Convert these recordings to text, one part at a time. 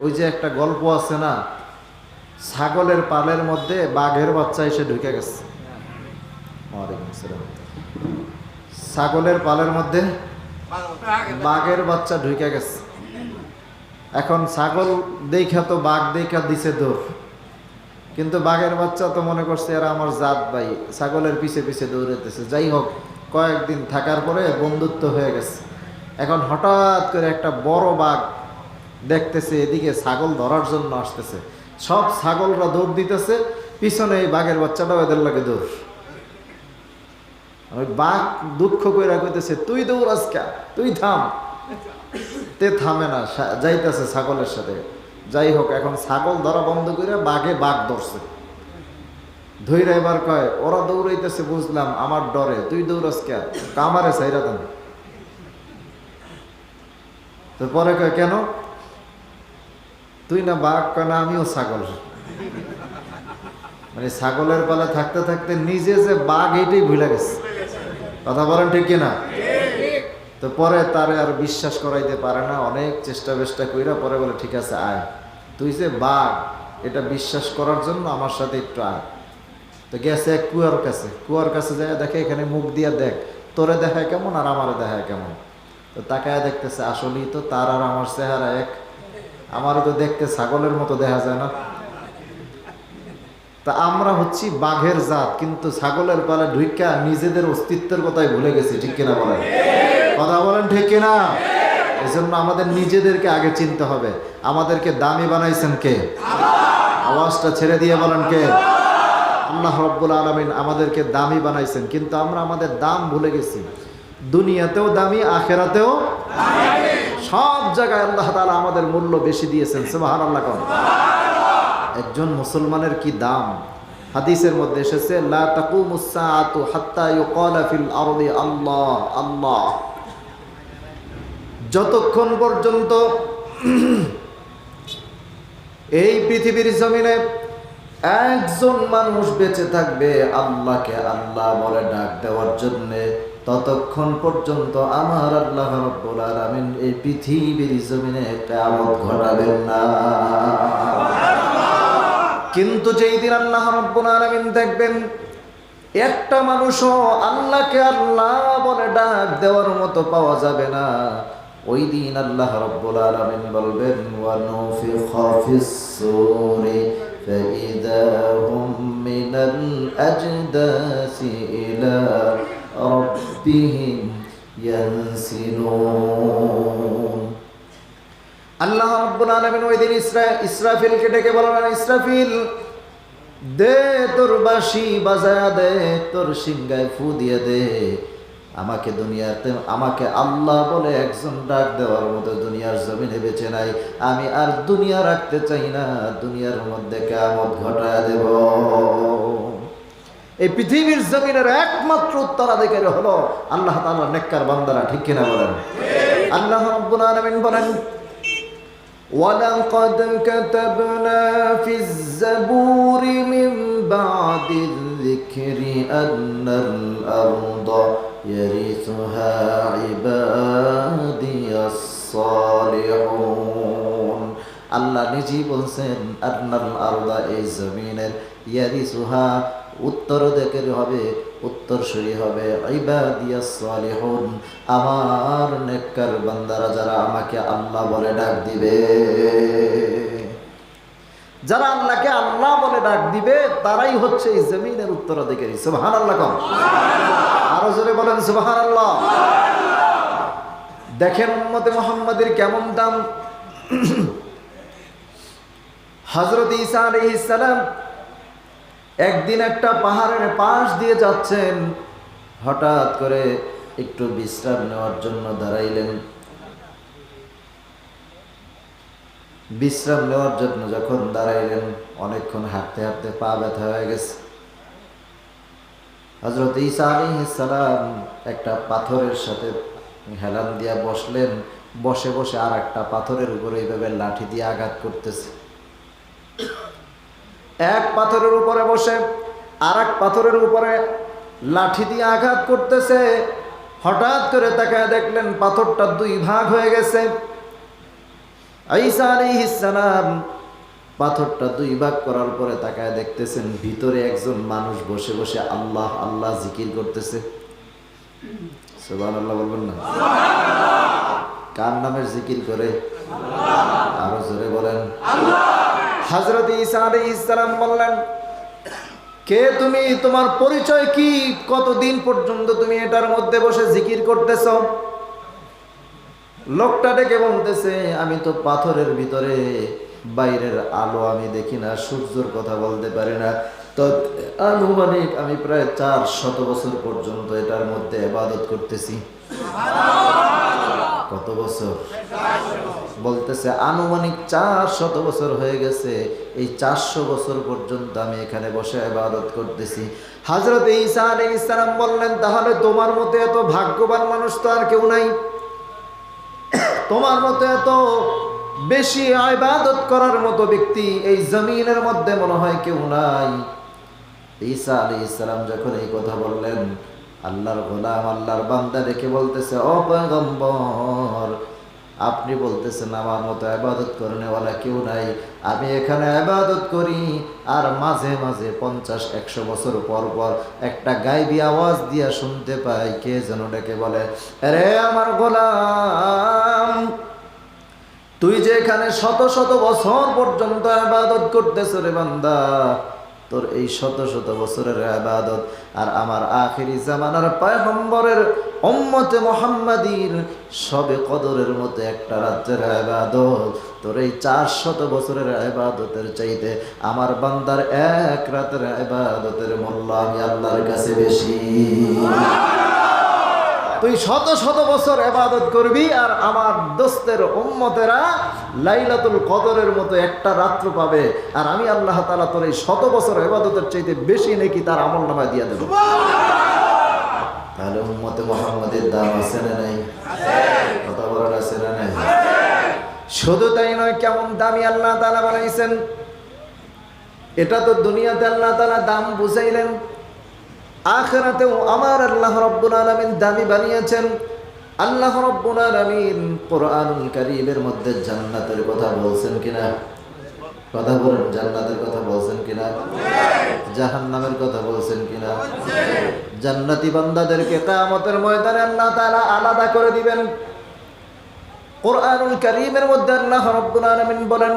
ওই যে একটা গল্প আছে না, ছাগলের পালের মধ্যে বাঘের বাচ্চা এসে ঢুকে গেছে। ওয়ালাইকুম আসসালাম। ছাগলের পালের মধ্যে বাঘের বাচ্চা ঢুকে গেছে। এখন ছাগল দেখা তো বাঘ দেখা দিছে দৌড়, কিন্তু বাঘের বাচ্চা তো মনে করছে এরা আমার জাত ভাই, ছাগলের পিছে পিছে দৌড়াইতেছে। যাই হোক, কয়েকদিন থাকার পরে বন্ধুত্ব হয়ে গেছে। এখন হঠাৎ করে একটা বড় বাঘ দেখতেছে এদিকে ছাগল ধরার জন্য আসতেছে, সব ছাগলরা দৌড় দিতেছে, পিছনে এই বাঘের বাচ্চাটাও এদের লাগে দৌড়। ওই বাঘ দুঃখ করে কইতেছে, তুই দৌড় আজকা, তুই থাম। তে থামে না, যাইতেছে ছাগলের সাথে। যাই হোক, এখন ছাগল ধরা বন্ধ করে বাঘে বাঘ ধরছে। ধৈরা এবার কয়, ওরা দৌড়াইতেছে বুঝলাম, আমার ডরে, তুই দৌড়াস কে? কামারে সাইরা দেন। তো পরে কয়, কেন? তুই না বাঘ? কয় না, আমিও ছাগল। মানে ছাগলের পালা থাকতে থাকতে নিজে যে বাঘ এটাই ভুলে গেছে। কথা বলেন ঠিক কিনা? তো পরে তারে আর বিশ্বাস করাইতে পারে না, অনেক চেষ্টা কইরা পরে বলে, ঠিক আছে আয়, তুই যে বাঘ এটা বিশ্বাস করার জন্য আমার সাথে একটু আয়। তো গেছে এক কুয়ার কাছে যায়, দেখে এখানে মুখ দিয়া দেখ, তোরে দেখায় কেমন আর আমারে দেখায় কেমন। তো তাকায় দেখতেছে আসলেই তো তার আর আমার চেহারা এক, আমারও তো দেখতে ছাগলের মতো দেখা যায় না। তা আমরা হচ্ছি বাঘের জাত, কিন্তু ছাগলের পালা ঢুইকা নিজেদের অস্তিত্বের কথাই ভুলে গেছি। ঠিক কিনা বলেন? কথা বলেন ঠিক কিনা? এই জন্য আমাদের নিজেদেরকে আগে চিনতে হবে। আমাদেরকে দামি বানাইছেন কে? আওয়াজটা ছেড়ে দিয়ে বলেন কে? আল্লাহ রাব্বুল আলামিন আমাদেরকে দামি বানাইছেন, কিন্তু আমরা আমাদের দাম ভুলে গেছি। দুনিয়াতেও দামি, আখেরাতেও সব জায়গায় আল্লাহ তাআলা আমাদের মূল্য বেশি দিয়েছেন। সুবহানাল্লাহ। একজন মুসলমানের কি দাম! হাদিসের মধ্যে এসেছে, লা তাকুমুস সাআতু হাত্তা ইউকালা ফিল আরদি আল্লাহ আল্লাহ। যতক্ষণ পর্যন্ত এই পৃথিবীর জমিনে একজন মানুষ বেঁচে থাকবে আল্লাহকে আল্লাহ বলে ডাক দেওয়ার জন্য, ততক্ষণ পর্যন্ত আমার আল্লাহ রাব্বুল আলামিন এই পৃথিবীর জমিনে কিয়ামত ঘটাবেন না। কিন্তু যেই দিন আল্লাহ রাব্বুল আলামিন দেখবেন একটা মানুষও আল্লাহকে আল্লাহ বলে ডাক দেওয়ার মতো পাওয়া যাবে না, ওই দিন আল্লাহ রাব্বুল আলামিন বলবেন, ওয়া নুফিখা ফিস সূরি ফাইযা হুম মিনাল আজদাসি ইলা রাব্বিহিম ইয়ানসিলুন। আল্লাহ রাব্বুল আলামিন ওই দিন ইসরাফিলকে ডেকে বললেন, ইসরাফিল দে তোর বাঁশি বাজায়া দে, তোর সিংগায় ফু দিয়ে দে, আমাকে দুনিয়াতে আমাকে আল্লাহ বলে একজন ডাক দেওয়ার মতো দুনিয়ার জমিনে বেঁচে নাই, আমি আর দুনিয়া রাখতে চাই না, দুনিয়ার মধ্যে কিয়ামত ঘটায় দেব। এই পৃথিবীর জমিনের একমাত্র উত্তরাধিকারী হলো আল্লাহ তাআলার নেককার বান্দারা। ঠিক কিনা বলেন? আল্লাহ রাব্বুল আলামিন বলেন, وَلَقَدْ كَتَبْنَا فِي الزَّبُورِ مِنْ بَعْدِ الذِّكْرِ أَنَّ الْأَرْضَ يَرِثُهَا عِبَادِيَ الصَّالِحُونَ। আল্লাহ নিজেই বলছেন, আন্নাল আরদা, এই জমিনের, ইয়ারিসুহা, উত্তরাধিকারী হবে, উত্তরসূরি হবে, ইবাদিয়াস সালিহুন, আমার নেককার বান্দারা যারা আমাকে আল্লাহ বলে ডাক দিবে। যারা আল্লাহকে আল্লাহ বলে ডাক দিবে তারাই হচ্ছে এই জমিনের উত্তরাধিকারী। সুবহানাল্লাহ। আরো জোরে বলেন সুবহানাল্লাহ। দেখেন উম্মতে মুহাম্মাদের কেমন দাম। হযরত ঈসা আলাইহিস সালাম একদিন একটা পাহাড়ের পাশ দিয়ে যাচ্ছেন, হঠাৎ করে একটু বিশ্রাম নেওয়ার জন্য দাঁড়াইলেন। বিশ্রাম নেওয়ার জন্য যখন দাঁড়াইলেন, অনেকক্ষণ হাঁটতে হাঁটতে পা ব্যথা হয়ে গেছে। হযরত ঈসা আলাইহিস সালাম একটা পাথরের সাথে হেলান দিয়া বসলেন, বসে বসে আর একটা পাথরের উপরে এইভাবে লাঠি দিয়ে আঘাত করতেছে। এক পাথরের উপরে বসে আর এক পাথরের উপরে লাঠি দিয়ে আঘাত করতেছে। হঠাৎ করে তাকায় দেখলেন পাথরটা দুই ভাগ হয়ে গেছে। ঈসা আলাইহিস সালাম পাথরটা দুই ভাগ করার পরে তাকায় দেখতেছেন ভিতরে একজন মানুষ বসে বসে আল্লাহ আল্লাহ জিকির করতেছে। সুবহানাল্লাহ বলবেন না? কার নামের জিকির করে? আরো জোরে বলেন। হযরত ঈসা আলাইহিস সালাম বললেন, কে তুমি? তোমার পরিচয় কি? কতদিন পর্যন্ত তুমি এটার মধ্যে বসে জিকির করতেছো? লোকটা ডেকে বলতেছে, আমি তো পাথরের ভিতরে, বাইরের আলো আমি দেখি না, সূর্যের কথা বলতে পারি না, তো আনুমানিক আমি প্রায় 400 বছর পর্যন্ত এটার মধ্যে ইবাদত করতেছি। কত বছর? বলতেছে আনুমানিক 400 বছর হয়ে গেছে, এই 400 বছর পর্যন্ত আমি এখানে বসে ইবাদত করতেছি। হযরত ঈসা আলাইহিস সালাম বললেন, তাহলে তোমার মতো এত ভাগ্যবান মানুষ তো আর কেউ নাই, তোমার মতো এত বেশি ইবাদত করার মতো ব্যক্তি এই জমিনের মধ্যে মনে হয় কেউ নাই। ঈসা আলাইহিস সালাম যখন এই কথা বললেন, আল্লাহর গোলাম, আল্লাহর বান্দা দেখে বলতেছে, ও পয়গম্বর, আপনি বলতেছেন আমার মতো ইবাদত করনেওয়ালা কেউ নাই, আমি এখানে ইবাদত করি আর মাঝে মাঝে 50-100 বছর পর পর একটা গায়বী আওয়াজ দিয়া শুনতে পাই, কে যেন ডেকে বলে, আরে আমার গোলাম, তুই যে এখানে শত শত বছর পর্যন্ত ইবাদত করতেছ রে বান্দা, তোর এই শত শত বছরের ইবাদত আর আমার আখিরি জামানার পয়গম্বরের উম্মতে মুহাম্মাদীর সবে কদরের মতো একটা রাতের ইবাদত, তোর এই 400 বছরের ইবাদতের চাইতে আমার বান্দার এক রাতের ইবাদতের মূল্য আমি আল্লাহর কাছে বেশি। তুই শত শত বছর ইবাদত করবি আর আমার দোস্তের উম্মতেরা লাইলাতুল কদরের মতো একটা রাত্র পাবে, আর আমি আল্লাহ তাআলা তোর এই শত বছর ইবাদতের চাইতে বেশি নাকি তার আমলনামায় দিয়ে দেব। তাহলে উম্মতে মুহাম্মাদের দাম আছে না নাই? কথা বলার আছে না নাই? শুধু তাই নয়, কেমন দামি আল্লাহ তাআলা বানাইছেন। এটা তো দুনিয়াতে আল্লাহ তাআলা দাম বুঝাইলেন, আখিরাতেও আমার আল্লাহ রাব্বুল আলামিন দামি বানিয়েছেন। আল্লাহ রাব্বুল আলামিন কোরআনুল কারীমের মধ্যে জান্নাতের কথা বলছেন কিনা? কথা বলেন, জান্নাতের কথা বলছেন কিনা? জাহান্নামের কথা বলছেন কিনা? জান্নাতি বান্দাদেরকে কিয়ামতের ময়দানে আল্লাহ তাআলা আলাদা করে দিবেন। কোরআনুল কারীমের মধ্যে আল্লাহ রাব্বুল আলামিন বলেন,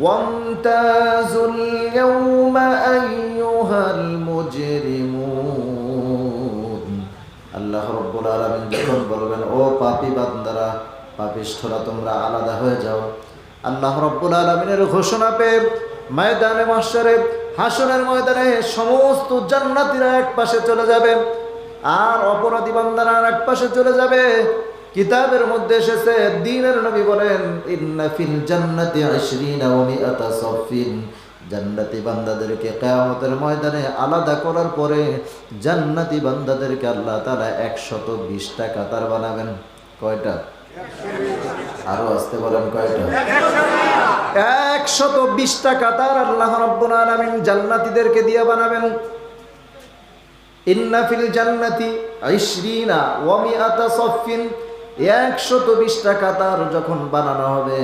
ওয়ামতাজুল ইয়াওমা আইয়ুহাল মুজরিমুন। আল্লাহ রাব্বুল আলামিন যখন বলবেন, ও পাপী বান্দারা, পাপিষ্ঠরা, তোমরা আলাদা হয়ে যাও, আল্লাহ রাব্বুল আলামিনের ঘোষণা পেয়ে ময়দানে মাহশরে, হাসরের ময়দানে সমস্ত জান্নাতীরা এক পাশে চলে যাবে আর অপরাধী বান্দারা আর এক পাশে চলে যাবে। কিতাবের মধ্যে এসেছে, দ্বীনের নবী বলেন, ইন্না ফিল জান্নাতি 20 ওয়া মিআতা সাফিন। জান্নাতি বান্দাদেরকে কিয়ামতের ময়দানে আলাদা করার পরে জান্নাতি বান্দাদেরকে আল্লাহ তাআলা 120টা কাতার বানাবেন। কয়টা? আরো আসতে বলেন, কয়টা? 120টা কাতার আল্লাহ রাব্বুল আলামিন জান্নাতীদেরকে দিয়ে বানাবেন। ইন্না ফিল জান্নাতি 20 ওয়া মিআতা সাফিন, 120টা কাতার যখন বানানো হবে,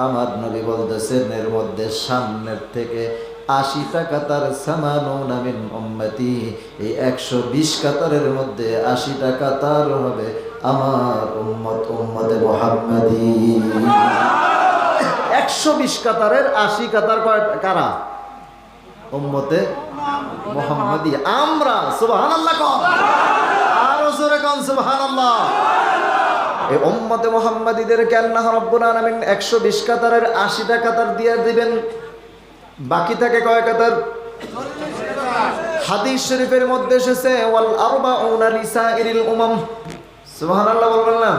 আমার নবী বলতেছেন, এর মধ্যে সামনের থেকে 80টা কাতার সামানুনা মিন উম্মতি, এই 120 কাতারের মধ্যে 80টা কাতার হবে আমার উম্মত, উম্মতে মুহাম্মাদি। 120 কাতারের 80 কাতার কারা? উম্মতে মুহাম্মাদি, আমরা। সুবহানাল্লাহ কোন? আরো জোরে কোন সুবহানাল্লাহ। এই উম্মতে মুহাম্মাদীদেরকে আল্লাহ রাব্বুল আলামিন 120 কাতারের 80টা কাতার দিয়ে দিবেন। বাকি থাকে কয় কাতার? হাদিস শরীফের মধ্যে এসেছে, ওয়াল আরবাউনা লিসাইরিল উমাম। সুবহানাল্লাহ বলবেন না?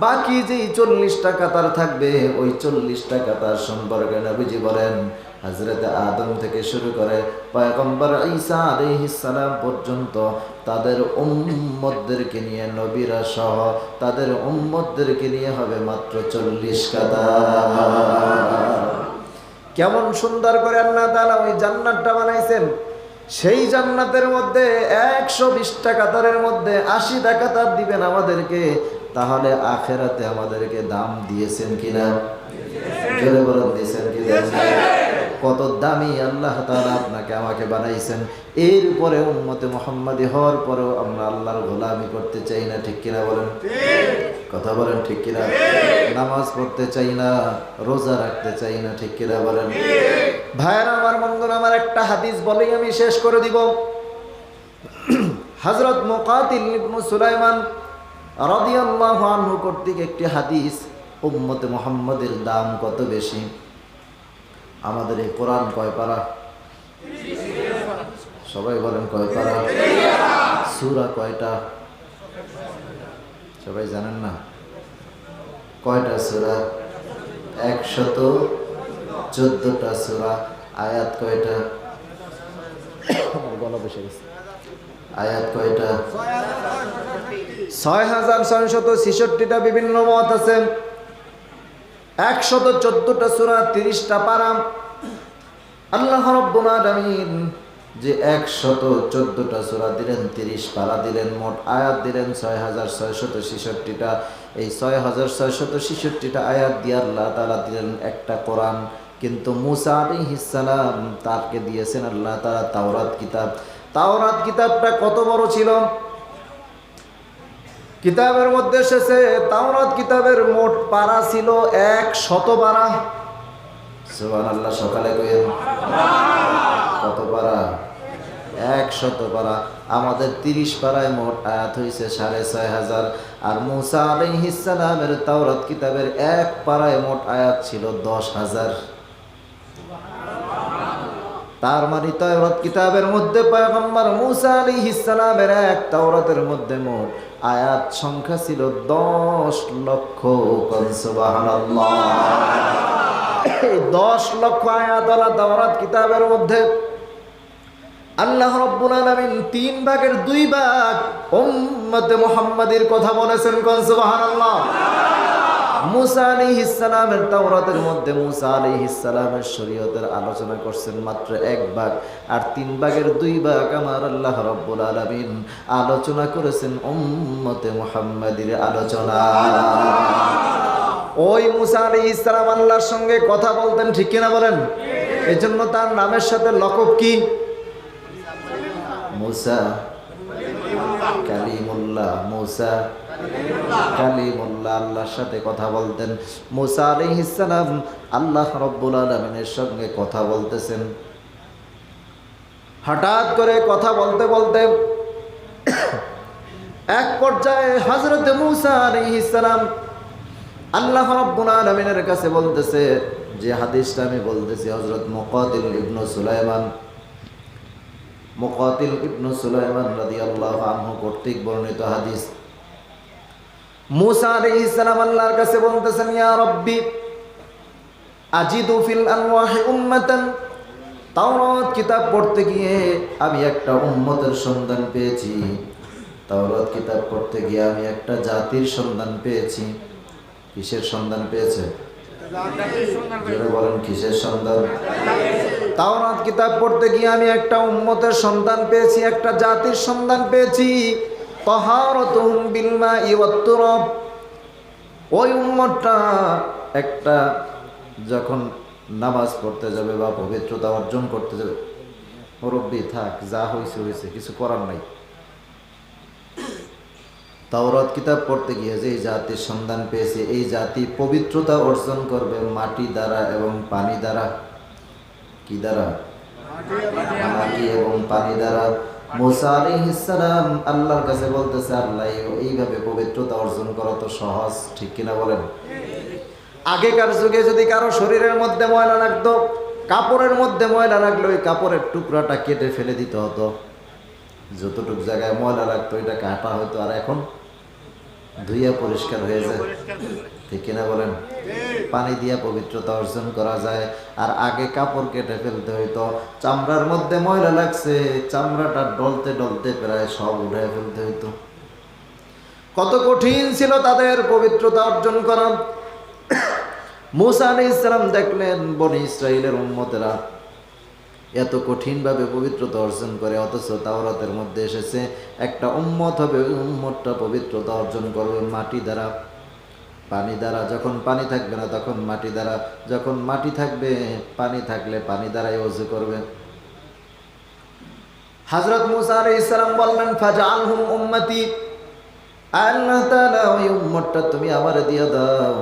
বাকি যে 40টা কাতার থাকবে, ওই 40টা কাতার সম্পর্কে নবীজি বলেন, হযরত আদম থেকে শুরু করে পয়গম্বর ঈসা আলাইহিস সালাম পর্যন্ত তাদের উম্মতদেরকে নিয়ে, নবীরা সহ তাদের উম্মতদেরকে নিয়ে হবে মাত্র 40 কাতার। কেমন সুন্দর করে আল্লাহ তাআলা ওই জান্নাতটা বানাইছেন। সেই জান্নাতের মধ্যে 120টা কাতারের মধ্যে 80টা কাতার দিবেন আমাদেরকে। তাহলে আখিরাতে আমাদেরকে দাম দিয়েছেন কিনা? জোরে বলেন দিয়েছেন কি দেন? কত দামি আল্লাহ তাআলা আপনাকে আমাকে বানাইছেন। এর উপরে উম্মতে মুহাম্মাদি হওয়ার পরেও আমরা আল্লাহর গোলামি করতে চাই না, ঠিক কিনা বলেন? কথা বলেন ঠিক কিনা? নামাজ পড়তে চাই না, রোজা রাখতে চাই না, ঠিক কিনা বলেন? ভাইরা আমার, বন্ধুরা আমার, একটা হাদিস বলেই আমি শেষ করে দিব। হযরত মুকাতিল ইবনে সুলাইমান রাদিয়াল্লাহু আনহু কর্তৃক একটি হাদিস, উম্মতে মুহাম্মাদের দাম কত বেশি। আমাদের এই কোরআন কয় পারা? সবাই বলেন কয় পারা? সূরা কয়টা? সবাই জানেন না? কয়টা সূরা? 114টা সূরা। আয়াত কয়টা? বলা বেশি গেছে। আয়াত কয়টা? 6666টা। বিভিন্ন মত আছে। 114টা সূরা, 30টা পারা। আল্লাহ রাব্বুল আলামিন যে 114টা সূরা দিলেন, 30 পারা দিলেন, মোট আয়াত দিলেন 6666টা। এই 6666টা আয়াত দিয়ে আল্লাহ তাআলা দিলেন একটা কোরআন। কিন্তু মূসা আলাইহিস সালাম তাকে দিয়েছেন আল্লাহ তাআলা তাওরাত কিতাব। তাওরাত কিতাবটা কত বড় ছিল? কিতাবের মধ্যে এসেছে তাওরাত কিতাবের মোট পারা ছিল 100 পারা। সুবহানাল্লাহ, সকালে কইেন কত পারা? 100 পারা। আমাদের 30 পারায় মোট আয়াত হইছে 6500। আর মূসা আলাইহিস সালামের তাওরাত কিতাবের এক পারায় মোট আয়াত ছিল 10,000। তার মানে তাওরাত কিতাবের মধ্যে পয়গম্বর মূসা আলাইহিস সালামের এক তাওরাতের মধ্যে মোট আয়াত সংখ্যা ছিল 10 লক্ষ। সুবহানাল্লাহ। এই 10 লক্ষ আয়াত আলা তাওরাত কিতাবের মধ্যে আল্লাহ রাব্বুল আলামিন 3 ভাগের 2 ভাগ উম্মতে মুহাম্মাদের কথা বলেছেন। কোন সুবহানাল্লাহ। মূসা আলাইহিস সালামের তাওরাতের মধ্যে মূসা আলাইহিস সালামের শরীয়তের আলোচনা করছেন মাত্র 1 ভাগ, আর 3 ভাগের 2 ভাগ আমার আল্লাহ রাব্বুল আলামিন আলোচনা করেছেন উম্মতে মুহাম্মাদের আলোচনা। ওই মূসা আলাইহিস সালাম আল্লাহর সঙ্গে কথা বলতেন, ঠিক কিনা বলেন? এজন্য তার নামের সাথে লকব কি? মূসা কালিমুল্লাহ। মূসা কালিমুল্লাহ, আল্লাহর সাথে কথা বলতেন। মূসা আলাইহিস সালাম আল্লাহ রাব্বুল আলামিনের সঙ্গে কথা বলতেছেন। হঠাৎ করে কথা বলতে বলতে এক পর্যায়ে হযরত মূসা আলাইহিস সালাম আল্লাহ রাব্বুল আলামিনের কাছে বলতেছে, যে হাদিসটা আমি বলতেছি হযরত মুকাতিল ইবনে সুলাইমান রাদিয়াল্লাহু আনহু কর্তৃক বর্ণিত হাদিস। মূসা আলাইহিস সালাম আল্লাহর কাছে বলতেছেন, ইয়া রাব্বি আজিদু ফিল আলওয়াহি উম্মাতান। তাওরাত কিতাব পড়তে গিয়ে আমি একটা উম্মতের সন্ধান পেয়েছি। তাওরাত কিতাব পড়তে গিয়ে আমি একটা জাতির সন্ধান পেয়েছি। কিসের সন্ধান পেয়েছে? যারা বলেন কিসের সন্ধান? তাওরাত কিতাব পড়তে গিয়ে আমি একটা উম্মতের সন্ধান পেয়েছি, একটা জাতির সন্ধান পেয়েছি। তাহারাতুহুম বিল মাই ওয়াত তুরাব। ওই উম্মতটা একটা যখন নামাজ পড়তে যাবে বা পবিত্রতা অর্জন করতে যাবে, মুরব্বি থাক, যা হয়েছে হয়েছে, কিছু করার নাই। তাওরাত কিতাব পড়তে গিয়ে যে জাতির সন্ধান পেয়েছে, এই জাতি পবিত্রতা অর্জন করবে মাটি দ্বারা এবং পানি দ্বারা। কি দ্বারা? মাটি এবং পানি দ্বারা। মূসা আলাইহিস সালাম আল্লাহর কাছে বলতেছে, আল্লাহ এইভাবে পবিত্রতা অর্জন করা তো সহজ, ঠিক কিনা বলেন? আগেকার যুগে যদি কারো শরীরের মধ্যে ময়লা লাগতো, কাপড়ের মধ্যে ময়লা লাগলো, ওই কাপড়ের টুকরাটা কেটে ফেলে দিতে হতো। যতটুক জায়গায় ময়লা লাগতো এটা কাটা হতো, আর এখন ধুইয়া পরিষ্কার হয়ে যায়, ঠিক কিনা বলেন? পানি দিয়া পবিত্রতা অর্জন করা যায়। আর আগে কাপড় কেটে ফেলতে হইতো, চামড়ার মধ্যে ময়লা লাগছে, চামড়াটা ডলতে ডলতে প্রায় সব উঠে ফেলতে হইতো। কত কঠিন ছিল তাদের পবিত্রতা অর্জন করা। মূসা আলাইহিস সালাম দেখলেন বনি ইসরাইলের উম্মতেরা এত কঠিনভাবে পবিত্রতা অর্জন করে, অথচ তাওরাতের মধ্যে এসেছে একটা উম্মত হবে, ওই উম্মতটা পবিত্রতা অর্জন করবে মাটি দ্বারা। পানি দ্বারা, যখন পানি থাকবে না তখন মাটি দ্বারা, যখন মাটি থাকবে পানি থাকলে পানি দ্বারাই ওযু করবে। হযরত মুসা আলাইহিস সালাম বললেন ফাজআলহুম উম্মতি, আল্লাহ তাআলা ওই উম্মতটা তুমি আমারে দিয়ে দাও।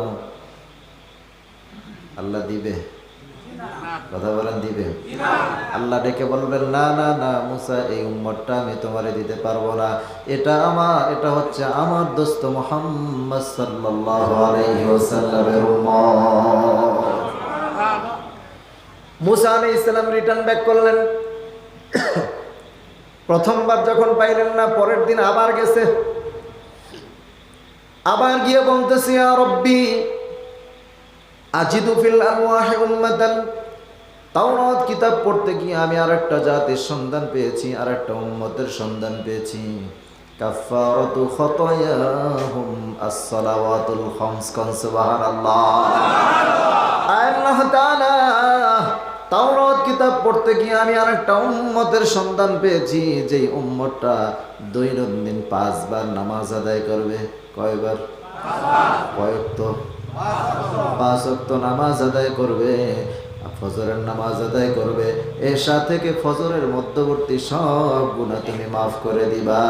আল্লাহ দিবে? কথা বলেন দিবে? আল্লাহ ডেকে বলবেন না না না মুসা, এই উম্মতটা আমি তোমারে দিতে পারবো না, এটা হচ্ছে আমার দোস্ত মুহাম্মদ সাল্লাল্লাহু আলাইহি ওয়াসাল্লামের উম্মত। মুসা আলাইহিস সালাম রিটার্ন ব্যাক করলেন। প্রথমবার যখন পাইলেন না, পরের দিন আবার গেছে, আবার গিয়ে বলতেছি ইয়া রব্বি আজিদু ফিল আলওয়াহি উম্মাতান, তাওরাত কিতাব পড়তে গিয়ে আমি আরেকটা জাতির সন্ধান পেয়েছি, আরেকটা উম্মতের সন্ধান পেয়েছি। কাফফারাতু খাতায়াহুম as-সালাওয়াতুল খামস, সুবহানাল্লাহ। আল্লাহ তাআলা তাওরাত কিতাব পড়তে গিয়ে আমি আরেকটা উম্মতের সন্ধান পেয়েছি, যেই উম্মতটা দৈনন্দিন 5 বার নামাজ আদায় করবে। কয়বার? কয়েক তো 5 ওয়াক্ত নামাজ আদায় করবে, ফজরের নামাজ আদায় করবে, এশা থেকে ফজরের মধ্যবর্তী সব গুনাহ তুমি মাফ করে দিবা।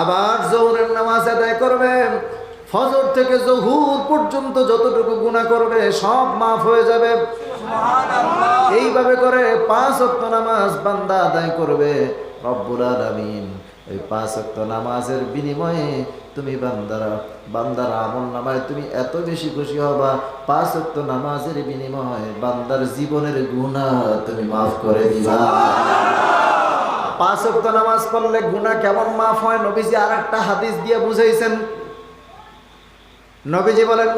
আবার যোহরের নামাজ আদায় করবে, ফজর থেকে যোহর পর্যন্ত যতটুকু গুনাহ করবে সব মাফ হয়ে যাবে। এইভাবে করে 5 ওয়াক্ত নামাজ বান্দা আদায় করবে। রব্বুল আলামিন এই 5 ওয়াক্ত নামাজের বিনিময়ে তুমি বান্দার আমল নামায় তুমি এত বেশি খুশি হবা, 5 ওয়াক্ত নামাজের বিনিময়ে বান্দার জীবনের গুনাহ তুমি মাফ করে দিবা। 5 ওয়াক্ত নামাজ পড়লে গুনাহ কেমন মাফ হয় নবীজি আরেকটা হাদিস দিয়ে বুঝাইছেন। নবীজি বলেন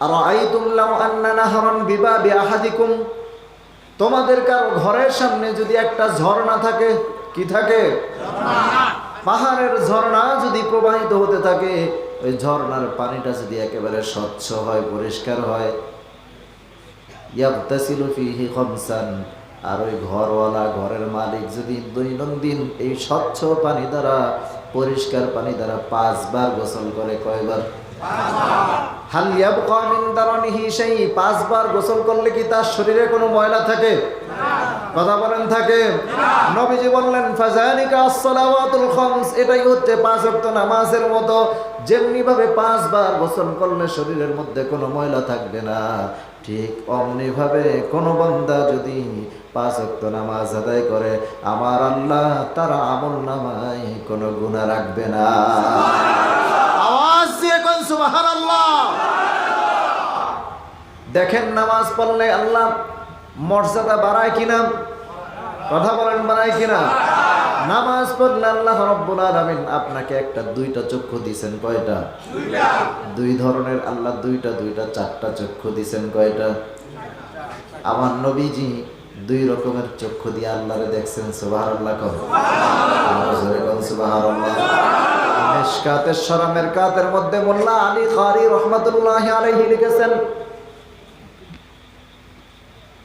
আরাআইতুম লাউ আন্না নাহরান বিবাবি আহাদিকুম, তোমাদের কারো ঘরের সামনে যদি একটা ঝর্ণা থাকে, কি থাকে? পাহাড়ের ঝর্ণা যদি প্রবাহিত হতে থাকে, ওই ঝর্ণার পানিটা যদি একেবারে স্বচ্ছ হয়, পরিষ্কার হয়, ইয়াবতাসিলু ফীহি খামসান, আর ওই ঘরওয়ালা, ঘরের মালিক যদি দৈনন্দিন এই স্বচ্ছ পানি দ্বারা, পরিষ্কার পানি দ্বারা 5 বার গোসল করে, কয়বার? 5 বার। হাল ইয়াবকা মিন দারানিহি শাই, 5 বার গোসল করলে কি তার শরীরে কোনো ময়লা থাকে? কথা বলেন থাকে? নবীজি বললেন ফাযালিকা as-সালাওয়াতুল খামস, এটাই হচ্ছে 5 ওয়াক্ত নামাজের মতো। যেমনি ভাবে 5 বার গোসল করলে শরীরের মধ্যে কোনো ময়লা থাকবে না, ঠিক অমনি ভাবে কোনো বান্দা যদি 5 ওয়াক্ত নামাজ আদায় করে, আমার আল্লাহ তার আমল নামায় কোনো গুনাহ রাখবে না। আওয়াজ দিয়ে কোন সুবহানাল্লাহ। দেখেন নামাজ পড়লে আল্লাহ মর্যাদা বাড়ায় কিনা? কথা বলেন, বাড়ায় কিনা? নামাজ পড়লে আল্লাহ রাব্বুল আলামিন আপনাকে একটা 2টা চক্ষু দিবেন। কয়টা? 2টা। 2 ধরনের আল্লাহ 2টা 4টা চক্ষু দিবেন। কয়টা? আমার নবীজি 2 রকমের চক্ষু দিয়ে আল্লাহরে দেখছেন। সুবহানাল্লাহ। সুবহানাল্লাহ। মিশকাতের শরমের কাতের মধ্যে মোল্লা আলী কারি রাহমাতুল্লাহি আলাইহি লিখেছেন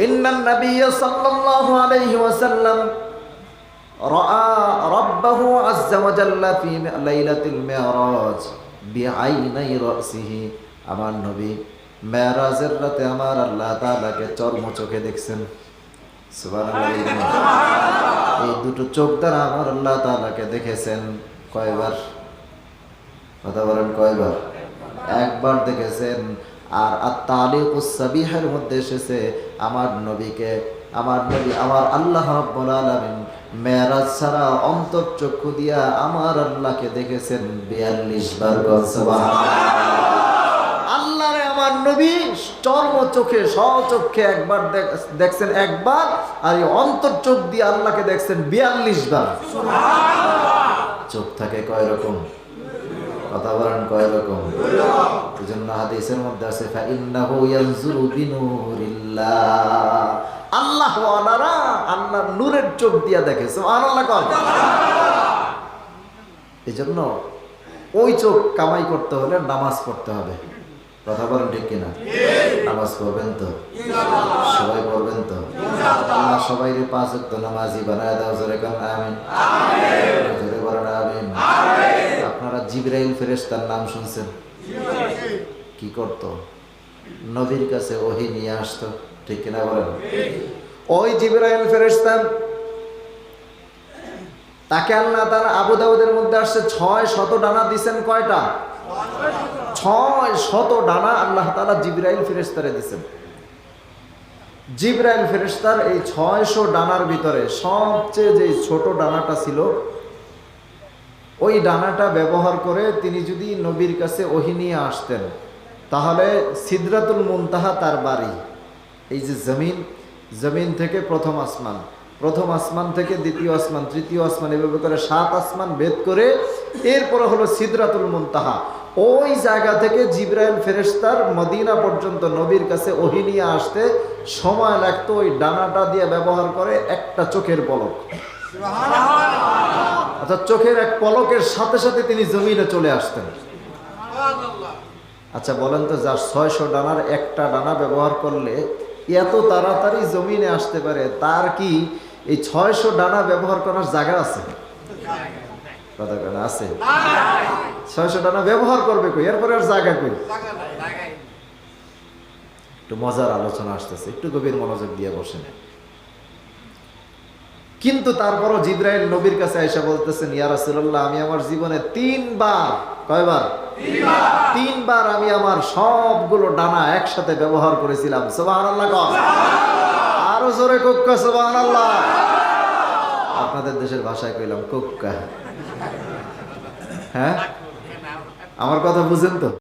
ইন্নান নাবিয়্য সাল্লাল্লাহু আলাইহি ওয়াসাল্লাম রাআ রাব্বাহু আযজা ওয়া জাল্লা ফি লাইলাতিল মিরাজ বিআইনাই রাসিহি। আমার নবী মেরাজের রাতে আমার আল্লাহ তাআলাকে চর্ম চোখে দেখছেন। সুবহানাল্লাহ। এই 2টো চোখ দ্বারা আমার আল্লাহ তাআলাকে দেখেছেন। কয়বার? কথা বলেন, কয়বার? একবার দেখেছেন। আর আত-তালিকুস সাবিহের মধ্যে এসেছে আমার নবী আমার আল্লাহ রাব্বুল আলামিন মেরাজ ছাড়া অন্তর চক্ষু দিয়া আমার আল্লাহকে দেখেছেন 42 বার। সুবহানাল্লাহ। আল্লাহরে আমার নবী চর্ম চোখে স্বচক্ষে একবার দেখছেন, একবার, আর এই অন্তর চোখ দিয়ে আল্লাহকে দেখছেন 42 বার। সুবহানাল্লাহ। চোখ থাকে কয় রকম? কথা বলেন, কয় রকম? এজন্য হাদিসের মধ্যে আছে ফাইন্নাহু ইয়ানজুরু বিনুরিল্লাহ, আল্লাহ ওয়ালারা আল্লাহর নূরের চোখ দিয়া দেখে। সুবহানাল্লাহ। এজন্য ওই চোখ কামাই করতে হলে নামাজ পড়তে হবে। কথা বলেন, ঠিক কিনা? নামাজ পড়বেন তো? সবাই পড়বেন তো? আল্লাহ সবাইকে 5 ওয়াক্ত নামাজি বানায় দাও। জোরে কোন আমিন। জোরে বলেন আমিন। আপনারা জিবরাইল ফেরেশতার নাম শুনছেন? কি করত? নবীর কাছে ওহী নিয়ে আসতো, ঠিক কিনা বলেন? ওই জিবরাইল ফেরেশতা, তাকে আল্লাহ তাআলা আবু দাউদের মধ্যে আসছে 600 ডানা দিবেন। কয়টা? 600 ডানা আল্লাহ তাআলা জিবরাইল ফেরেশতারে দিবেন। জিবরাইল ফেরেশতার এই 600 ডানার ভিতরে সবচেয়ে যে ছোট ডানাটা ছিল, ওই ডানাটা ব্যবহার করে তিনি যদি নবীর কাছে ওহী নিয়ে আসতেন, তাহলে সিদরাতুল মুনতাহা তার বাড়ি। এই যে জমিন থেকে প্রথম আসমান থেকে দ্বিতীয় আসমান, তৃতীয় আসমান, এভাবে করে 7 আসমান ভেদ করে এরপরে হলো সিদরাতুল মুনতাহা। ওই জায়গা থেকে জিবরাইল ফেরেশতার মদিনা পর্যন্ত নবীর কাছে ওহী নিয়ে আসতে সময় লাগতো ওই ডানাটা দিয়ে ব্যবহার করে একটা চোখের পলক। অর্থাৎ চোখের এক পলকের সাথে সাথে তিনি জমিনে চলে আসতেন। আচ্ছা বলেন তো, যার 600 ডানার একটা ডানা ব্যবহার করলে এত তাড়াতাড়ি জমিনে আসতে পারে, তার কি এই 600 ডানা ব্যবহার করার জায়গা আছে? কথা কেন আছে? 600 ডানা ব্যবহার করবে কই? এরপরে আর জায়গা কই? একটু মজার আলোচনা আসতেছে, একটু গভীর মনোযোগ দিয়ে বসেন। কিন্তু তারপরও জিবরাইল নবীর কাছে আয়েশা বলতেছেন, ইয়া রাসূলুল্লাহ, আমি আমার জীবনে 3 বার, কয়বার? 3 বার আমি আমার সবগুলো ডানা একসাথে ব্যবহার করেছিলাম। সুবহানাল্লাহ। আরো জোরে কোক্কা সুবহানাল্লাহ। আপনাদের দেশের ভাষায় কইলাম কোক্কা। হ্যাঁ, আমার কথা বুঝেন তো?